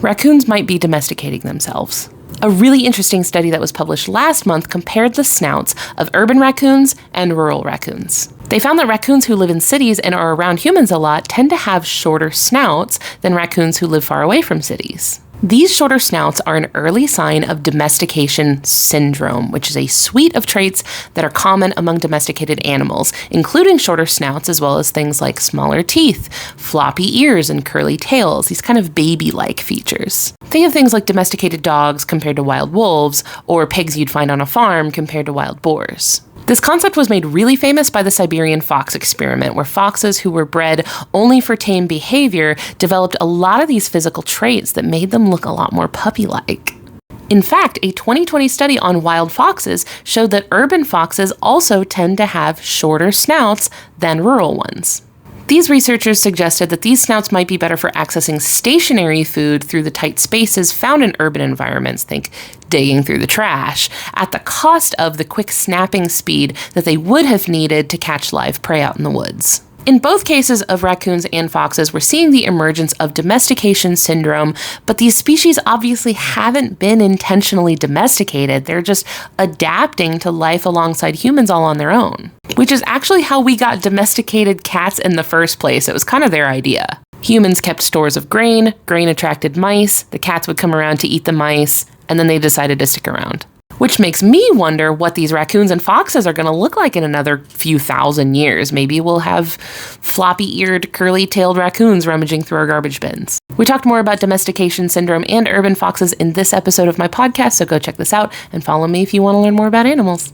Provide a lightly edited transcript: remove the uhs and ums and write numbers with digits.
raccoons might be domesticating themselves. A really interesting study that was published last month compared the snouts of urban raccoons and rural raccoons. They found that raccoons who live in cities and are around humans a lot tend to have shorter snouts than raccoons who live far away from cities. These shorter snouts are an early sign of domestication syndrome, which is a suite of traits that are common among domesticated animals, including shorter snouts as well as things like smaller teeth, floppy ears, and curly tails, these kind of baby-like features. Think of things like domesticated dogs compared to wild wolves, or pigs you'd find on a farm compared to wild boars. This concept was made really famous by the Siberian fox experiment, where foxes who were bred only for tame behavior developed a lot of these physical traits that made them look a lot more puppy-like. In fact, a 2020 study on wild foxes showed that urban foxes also tend to have shorter snouts than rural ones. These researchers suggested that these snouts might be better for accessing stationary food through the tight spaces found in urban environments, think digging through the trash, at the cost of the quick snapping speed that they would have needed to catch live prey out in the woods. In both cases of raccoons and foxes, we're seeing the emergence of domestication syndrome, but these species obviously haven't been intentionally domesticated. They're just adapting to life alongside humans all on their own, which is actually how we got domesticated cats in the first place. It was kind of their idea. Humans kept stores of grain attracted mice, the cats would come around to eat the mice, and then they decided to stick around. Which makes me wonder what these raccoons and foxes are going to look like in another few thousand years. Maybe we'll have floppy-eared, curly-tailed raccoons rummaging through our garbage bins. We talked more about domestication syndrome and urban foxes in this episode of my podcast, so go check this out and follow me if you want to learn more about animals.